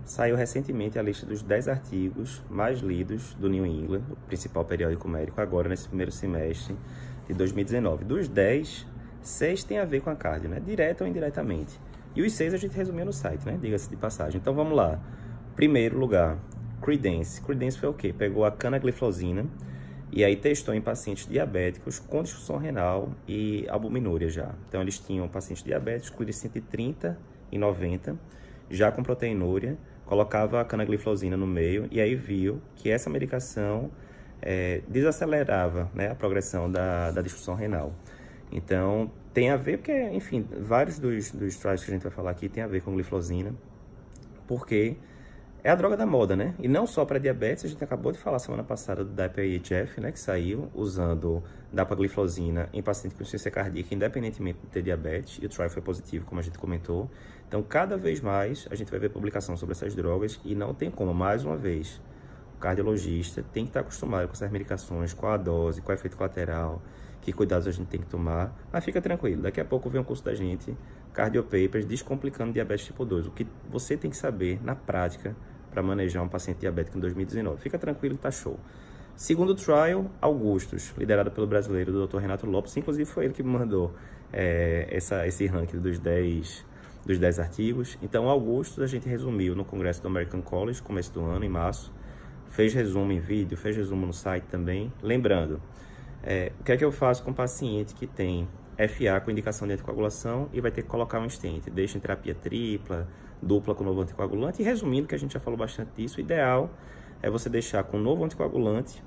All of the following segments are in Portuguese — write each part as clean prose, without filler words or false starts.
Saiu recentemente a lista dos 10 artigos mais lidos do New England, o principal periódico médico, agora nesse primeiro semestre de 2019. Dos 10, 6 tem a ver com a cardio, né? Direta ou indiretamente. E os 6 a gente resumiu no site, né? Diga-se de passagem. Então vamos lá. Primeiro lugar, Creedence. Creedence foi o quê? Pegou a canagliflozina e aí testou em pacientes diabéticos com disfunção renal e albuminúria já. Então eles tinham pacientes diabéticos com 130 e 90, já com proteinúria, colocava a canagliflozina no meio e aí viu que essa medicação desacelerava, né, a progressão da disfunção renal. Então, tem a ver, porque, enfim, vários dos trials que a gente vai falar aqui tem a ver com gliflozina, porque é a droga da moda, né? E não só para diabetes, a gente acabou de falar semana passada do DAPA-IHF, né, que saiu usando dapagliflozina em paciente com insuficiência cardíaca, independentemente de ter diabetes, e o trial foi positivo, como a gente comentou. Então, cada vez mais, a gente vai ver publicação sobre essas drogas e não tem como, mais uma vez, o cardiologista tem que estar acostumado com essas medicações, qual a dose, qual é o efeito colateral, que cuidados a gente tem que tomar. Mas fica tranquilo, daqui a pouco vem um curso da gente, Cardio Papers, descomplicando diabetes tipo 2, o que você tem que saber na prática para manejar um paciente diabético em 2019. Fica tranquilo que tá show. Segundo trial, Augustus, liderado pelo brasileiro do Dr. Renato Lopes, inclusive foi ele que me mandou esse ranking dos 10 artigos. Então, Augustus a gente resumiu no congresso do American College, começo do ano, em março. Fez resumo em vídeo, fez resumo no site também. Lembrando, o que é que eu faço com um paciente que tem FA com indicação de anticoagulação e vai ter que colocar um stent? Deixa em terapia tripla, dupla com novo anticoagulante. E resumindo, que a gente já falou bastante disso, o ideal é você deixar com novo anticoagulante,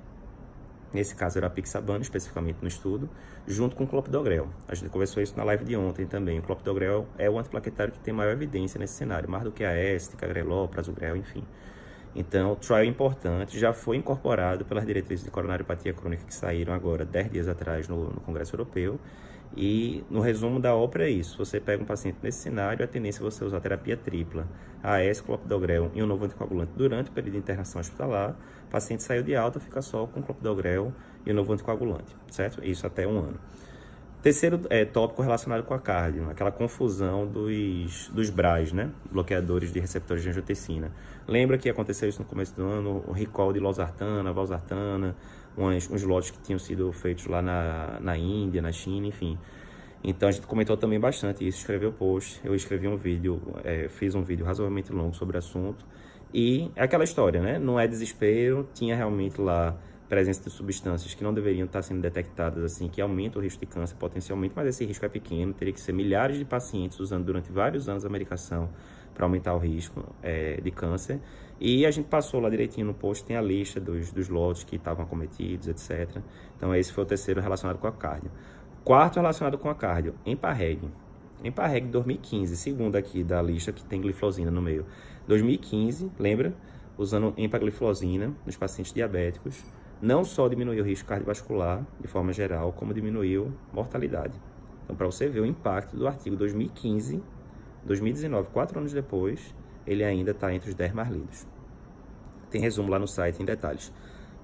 nesse caso era a Pixabana, especificamente no estudo, junto com o clopidogrel. A gente conversou isso na live de ontem também. O clopidogrel é o antiplaquetário que tem maior evidência nesse cenário, mais do que a AES, ticagrelol, prasugrel, enfim. Então, o trial importante, já foi incorporado pelas diretrizes de coronariopatia crônica que saíram agora 10 dias atrás no Congresso Europeu. E no resumo da ópera é isso: você pega um paciente nesse cenário, a tendência é você usar terapia tripla, AES, clopidogrel e um novo anticoagulante durante o período de internação hospitalar. O paciente saiu de alta, fica só com clopidogrel e um novo anticoagulante, certo? Isso até 1 ano. Terceiro tópico relacionado com a cardio, aquela confusão dos BRAs, né? Bloqueadores de receptores de angiotensina. Lembra que aconteceu isso no começo do ano, o recall de losartana, valsartana, uns lotes que tinham sido feitos lá na Índia, na China, enfim. Então a gente comentou também bastante isso, escreveu post, eu escrevi um vídeo, fiz um vídeo razoavelmente longo sobre o assunto. E é aquela história, né? Não é desespero, tinha realmente lá presença de substâncias que não deveriam estar sendo detectadas assim, que aumentam o risco de câncer potencialmente, mas esse risco é pequeno, teria que ser milhares de pacientes usando durante vários anos a medicação para aumentar o risco de câncer. E a gente passou lá direitinho no post, tem a lista dos lotes que estavam acometidos, etc. Então esse foi o terceiro relacionado com a cardio. Quarto relacionado com a cardio, Emparreg. Emparreg 2015, segundo aqui da lista que tem gliflozina no meio. 2015, lembra? Usando empagliflozina nos pacientes diabéticos, não só diminuiu o risco cardiovascular de forma geral, como diminuiu mortalidade. Então, para você ver o impacto do artigo 2015, 2019, 4 anos depois, ele ainda está entre os 10 mais lidos. Tem resumo lá no site em detalhes.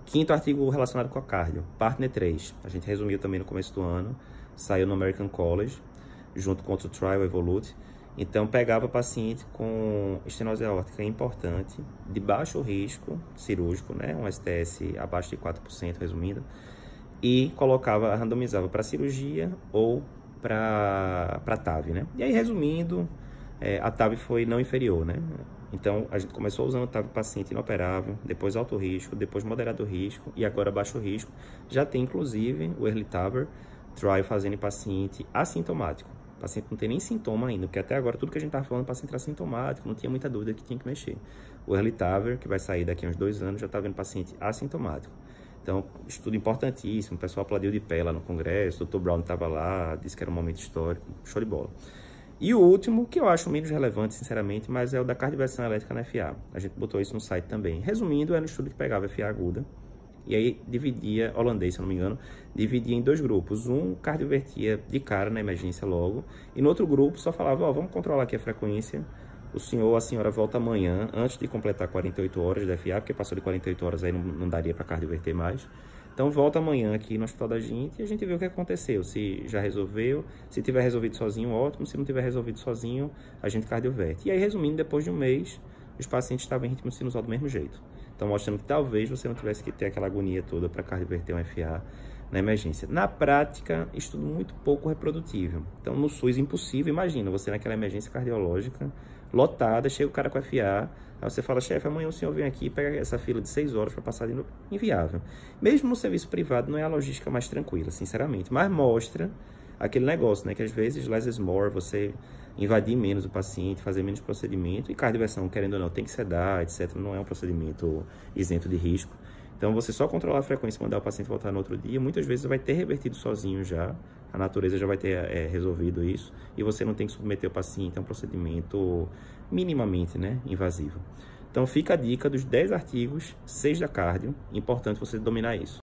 Quinto artigo relacionado com a cardio, Partner 3. A gente resumiu também no começo do ano, saiu no American College, junto com outro trial, Evolute. Então, pegava paciente com estenose aórtica importante, de baixo risco cirúrgico, né? Um STS abaixo de 4%, resumindo, e colocava, randomizava para cirurgia ou para TAV, né? E aí, resumindo, a TAV foi não inferior, né? Então, a gente começou usando TAV paciente inoperável, depois alto risco, depois moderado risco e agora baixo risco. Já tem, inclusive, o Early TAVR trial fazendo em paciente assintomático. O paciente não tem nem sintoma ainda, porque até agora tudo que a gente estava falando, o paciente era assintomático, não tinha muita dúvida que tinha que mexer. O Early TAVR, que vai sair daqui a uns 2 anos, já está vendo paciente assintomático. Então, estudo importantíssimo, o pessoal aplaudiu de pé lá no congresso, o Dr. Brown estava lá, disse que era um momento histórico, show de bola. E o último, que eu acho menos relevante, sinceramente, mas é o da cardioversão elétrica na FA. A gente botou isso no site também. Resumindo, era um estudo que pegava FA aguda, e aí dividia, holandês, se eu não me engano, dividia em 2 grupos. Um cardiovertia de cara na emergência logo, e no outro grupo só falava, ó, vamos controlar aqui a frequência, o senhor ou a senhora volta amanhã, antes de completar 48 horas da FA, porque passou de 48 horas aí não daria para cardioverter mais. Então volta amanhã aqui no hospital da gente e a gente vê o que aconteceu, se já resolveu, se tiver resolvido sozinho, ótimo, se não tiver resolvido sozinho, a gente cardioverte. E aí, resumindo, depois de 1 mês, os pacientes estavam em ritmo sinusal do mesmo jeito. Então, mostrando que talvez você não tivesse que ter aquela agonia toda para cardioverter um FA na emergência. Na prática, estudo muito pouco reprodutível. Então, no SUS, impossível. Imagina, você naquela emergência cardiológica, lotada, chega o cara com FA, aí você fala, chefe, amanhã o senhor vem aqui e pega essa fila de 6 horas para passar de novo. Inviável. Mesmo no serviço privado, não é a logística mais tranquila, sinceramente. Mas mostra aquele negócio, né? Que às vezes, less is more, você invadir menos o paciente, fazer menos procedimento, e cardioversão, querendo ou não, tem que sedar, etc. Não é um procedimento isento de risco. Então, você só controlar a frequência e mandar o paciente voltar no outro dia, muitas vezes vai ter revertido sozinho já, a natureza já vai ter resolvido isso, e você não tem que submeter o paciente a um procedimento minimamente, né, invasivo. Então, fica a dica dos 10 artigos, 6 da cardio, importante você dominar isso.